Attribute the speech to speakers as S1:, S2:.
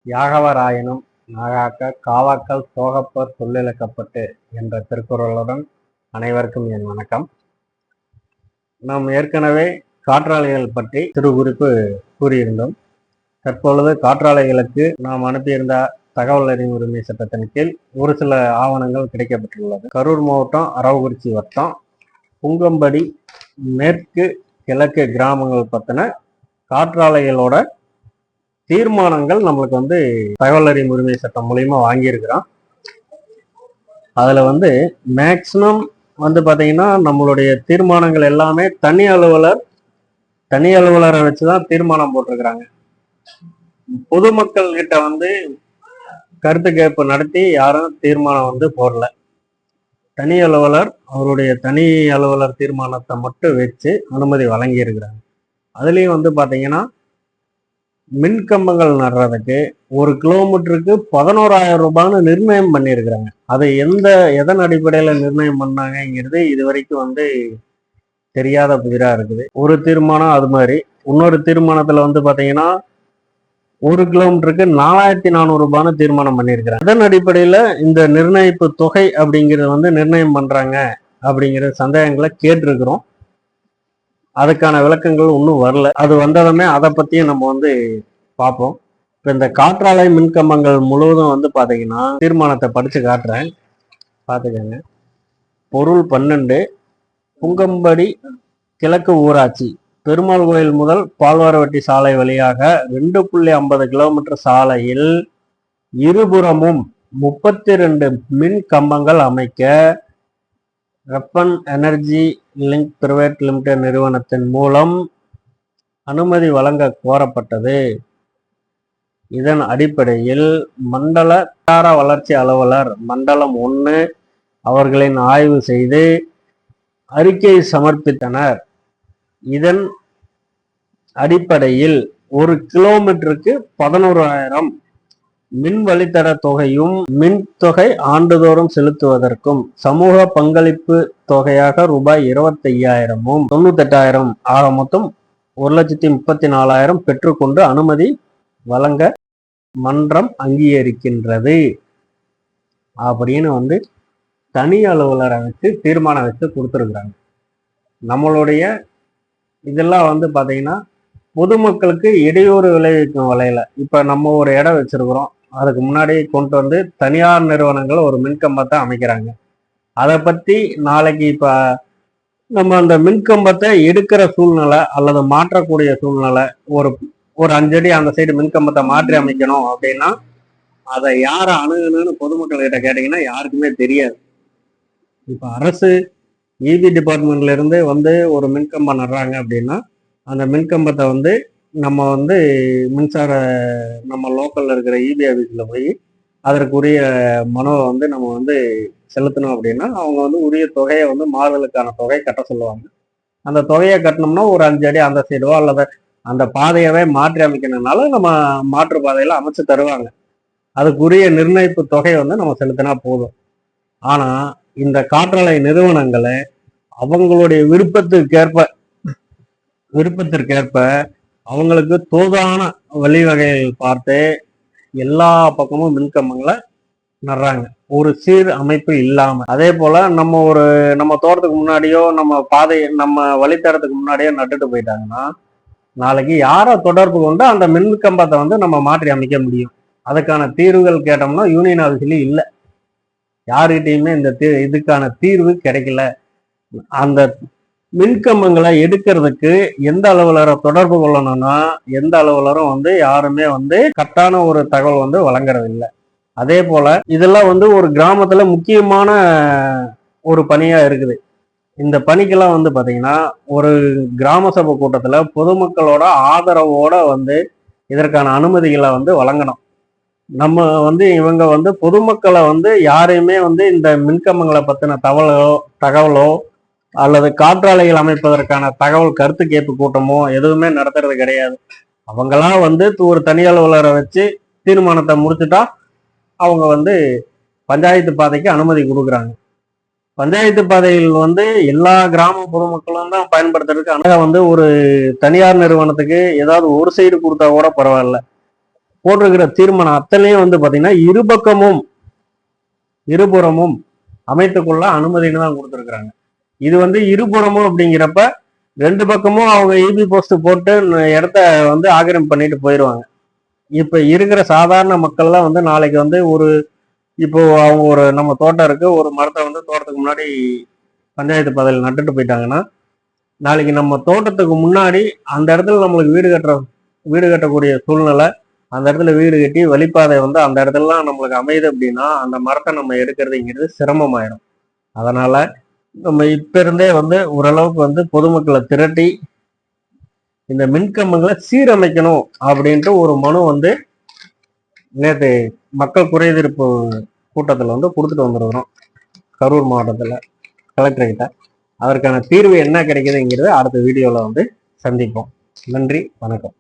S1: யாகவராயனும் நாகாக்க காவாக்கல் சோகப்பர் சொல்லிழக்கப்பட்டு என்ற திருக்குறளுடன் அனைவருக்கும் என் வணக்கம். நாம் ஏற்கனவே காற்றாலைகள் பற்றி சிறு குறிப்பு கூறியிருந்தோம். தற்பொழுது காற்றாலைகளுக்கு நாம் அனுப்பியிருந்த தகவல் அறியும் உரிமை சட்டத்தின் கீழ் ஒரு சில ஆவணங்கள் கிடைக்கப்பட்டுள்ளது. கரூர் மாவட்டம் அரவக்குறிச்சி வட்டம் புங்கம்படி மேற்கு கிழக்கு கிராமங்கள் பற்றின காற்றாலைகளோட தீர்மானங்கள் நம்மளுக்கு தகவல் அறியும் உரிமை சட்டம் மூலியமா வாங்கியிருக்கிறோம். அதுல மேக்சிமம் பாத்தீங்கன்னா நம்மளுடைய தீர்மானங்கள் எல்லாமே தனி அலுவலரை வச்சுதான் தீர்மானம் போட்டிருக்கிறாங்க. பொதுமக்கள் கிட்ட கருத்து கேட்பு நடத்தி யாரும் தீர்மானம் போடல. தனி அலுவலர் அவருடைய தனி அலுவலர் தீர்மானத்தை மட்டும் வச்சு அனுமதி வழங்கி இருக்கிறாங்க. அதுலயும் பாத்தீங்கன்னா மின்கம்பங்கள் நடுறதுக்கு 1 கிலோமீட்டருக்கு 11,000 ரூபான்னு நிர்ணயம் பண்ணியிருக்கிறாங்க. அதை எதன் அடிப்படையில நிர்ணயம் பண்ணாங்கிறது இது வரைக்கும் தெரியாத புதிரா இருக்குது. ஒரு தீர்மானம் அது மாதிரி, இன்னொரு தீர்மானத்துல பாத்தீங்கன்னா 1 கிலோமீட்டருக்கு 4,400 ரூபான்னு தீர்மானம் பண்ணியிருக்கிறாங்க. அதன் அடிப்படையில இந்த நிர்ணயிப்பு தொகை அப்படிங்கிறது நிர்ணயம் பண்றாங்க அப்படிங்கிற சந்தேகங்களை கேட்டிருக்கிறோம். அதுக்கான விளக்கங்கள் இன்னும் வரல. அது வந்ததுமே அதை பத்தியும் நம்ம பார்ப்போம். இப்ப இந்த காற்றாலை மின்கம்பங்கள் முழுவதும் பாத்தீங்கன்னா தீர்மானத்தை படிச்சு காட்டுறேன், பாத்துக்கங்க. பொருள் 12 புங்கம்படி கிழக்கு ஊராட்சி பெருமாள் கோயில் முதல் பால்வாரவட்டி சாலை வழியாக 2.50 கிலோமீட்டர் சாலையில் இருபுறமும் 32 மின் கம்பங்கள் அமைக்க ரெப்பன் எனர்ஜி லிங்க் பிரைவேட் லிமிடெட் நிறுவனத்தின் மூலம் அனுமதி வழங்க கோரப்பட்டது. இதன் அடிப்படையில் மண்டல வட்டார வளர்ச்சி அலுவலர் மண்டலம் 1 அவர்களின் ஆய்வு செய்து அறிக்கை சமர்ப்பித்தனர். இதன் அடிப்படையில் 1 கிலோமீட்டருக்கு 11,000 மின் வழித்தட தொகையும் மின் தொகை ஆண்டுதோறும் செலுத்துவதற்கும் சமூக பங்களிப்பு தொகையாக ரூபாய் 25,000ம் 98,000 ஆக மொத்தம் 1,34,000 பெற்றுக்கொண்டு அனுமதி வழங்க மன்றம் அங்கீகரிக்கின்றது அப்படின்னு தனி அலுவலரை வச்சு தீர்மானம் வச்சு கொடுத்துருக்குறாங்க. நம்மளுடைய இதெல்லாம் பாத்தீங்கன்னா பொதுமக்களுக்கு இடையூறு விளைவிக்கும் வகையில இப்ப நம்ம ஒரு இடம் வச்சிருக்கிறோம், அதுக்கு முன்னாடி கொண்டு தனியார் நிறுவனங்கள் ஒரு மின்கம்பத்தை அமைக்கிறாங்க. அதை பத்தி நாளைக்கு இப்ப நம்ம அந்த மின்கம்பத்தை எடுக்கிற சூழ்நிலை அல்லது மாற்றக்கூடிய சூழ்நிலை, ஒரு 5 அடி அந்த சைடு மின்கம்பத்தை மாற்றி அமைக்கணும் அப்படின்னா அதை யாரை அணுகணும்னு பொதுமக்கள் கிட்ட கேட்டீங்கன்னா யாருக்குமே தெரியாது. இப்ப அரசு இபி டிபார்ட்மெண்ட்ல இருந்து ஒரு மின்கம்பம் நடுறாங்க அப்படின்னா அந்த மின்கம்பத்தை நம்ம மின்சார நம்ம லோக்கல்ல இருக்கிற இபி ஆஃபீஸ்ல போய் அதற்குரிய மனுவை நம்ம செலுத்தணும் அப்படின்னா அவங்க உரிய தொகையை மாறுதலுக்கான தொகை கட்ட சொல்லுவாங்க. அந்த தொகையை கட்டணும்னா ஒரு 5 அடி அந்த சைடோ அல்லது அந்த பாதையவே மாற்றி அமைக்கணும்னால நம்ம மாற்று பாதையில அமைச்சு தருவாங்க. அதுக்குரிய நிர்ணயிப்பு தொகை நம்ம செலுத்தினா போதும். ஆனா இந்த காற்றாலை நிறுவனங்களை அவங்களுடைய விருப்பத்திற்கேற்ப அவங்களுக்கு தோதான வழிவகைகள் பார்த்து எல்லா பக்கமும் மின்கம்பங்களை நடுறாங்க, ஒரு சீர் அமைப்பு இல்லாம. அதே போல நம்ம தோட்டத்துக்கு முன்னாடியோ நம்ம வழித்தடத்துக்கு முன்னாடியோ நட்டுட்டு போயிட்டாங்கன்னா நாளைக்கு யாரை தொடர்பு கொண்டு அந்த மின்கம்பத்தை நம்ம மாற்றி அமைக்க முடியும்? அதுக்கான தீர்வுகள் கேட்டோம்னா யூனியன் ஆஃபீஸ்லயும் இல்லை, யாருக்கிட்டையுமே இதுக்கான தீர்வு கிடைக்கல. அந்த மின்கம்பங்களை எடுக்கிறதுக்கு எந்த அலுவலரை தொடர்பு கொள்ளணும்னா எந்த அலுவலரும் யாருமே கரெக்டான ஒரு தகவல் வழங்குறது இல்லை. அதே போல இதெல்லாம் ஒரு கிராமத்துல முக்கியமான ஒரு பணியா இருக்குது. இந்த பணிக்கெல்லாம் பாத்தீங்கன்னா ஒரு கிராம சபை கூட்டத்துல பொதுமக்களோட ஆதரவோட இதற்கான அனுமதிகளை வழங்கணும். நம்ம இவங்க பொதுமக்களை யாரையுமே இந்த மின்கம்பங்களை பத்தின தகவலோ அல்லது காற்றாலைகள் அமைப்பதற்கான தகவல் கருத்து கேட்பு கூட்டமோ எதுவுமே நடத்துறது கிடையாது. அவங்களாம் ஒரு தனி அலுவலரை வச்சு தீர்மானத்தை முடிச்சுட்டா அவங்க பஞ்சாயத்து பாதைக்கு அனுமதி கொடுக்குறாங்க. பஞ்சாயத்து பாதையில் எல்லா கிராம பொதுமக்களும் தான் பயன்படுத்துறதுக்கு ஒரு தனியார் நிறுவனத்துக்கு ஏதாவது ஒரு சைடு கொடுத்தா கூட பரவாயில்ல. போட்டிருக்கிற தீர்மானம் அத்தனையும் வந்து பாத்தீங்கன்னா இருபுறமும் அமைத்துக்கொள்ள அனுமதின்னு தான் கொடுத்துருக்குறாங்க. இது வந்து இருபுறமும் அப்படிங்கிறப்ப 2 பக்கமும் அவங்க இபி போஸ்ட் போட்டு இடத்த வந்து ஆக்கிரமிப்பு பண்ணிட்டு போயிடுவாங்க. இப்ப இருக்கிற சாதாரண மக்கள்லாம் வந்து நாளைக்கு வந்து இப்போ அவங்க நம்ம தோட்டம் இருக்கு, ஒரு மரத்தை வந்து தோட்டத்துக்கு முன்னாடி பஞ்சாயத்து பதவியில் நட்டுட்டு போயிட்டாங்கன்னா, நாளைக்கு நம்ம தோட்டத்துக்கு முன்னாடி அந்த இடத்துல நம்மளுக்கு வீடு கட்டக்கூடிய சூழ்நிலை, அந்த இடத்துல வீடு கட்டி வழிப்பாதை வந்து அந்த இடத்துலலாம் நம்மளுக்கு அமையுது அப்படின்னா, அந்த மரத்தை நம்ம எடுக்கிறதுங்கிறது சிரமமாயிடும். அதனால நம்ம இப்ப இருந்தே வந்து ஓரளவுக்கு வந்து பொதுமக்களை திரட்டி இந்த மின்கம்பங்களை சீரமைக்கணும் அப்படின்ட்டு ஒரு மனு வந்து நேற்று மக்கள் குறைதீர்ப்பு கூட்டத்தில் வந்து கொடுத்துட்டு வந்துருக்கிறோம் கரூர் மாவட்டத்தில் கலெக்டர் கிட்ட. அதற்கான தீர்வு என்ன கிடைக்குதுங்கிறத அடுத்த வீடியோவில் வந்து சந்திப்போம். நன்றி, வணக்கம்.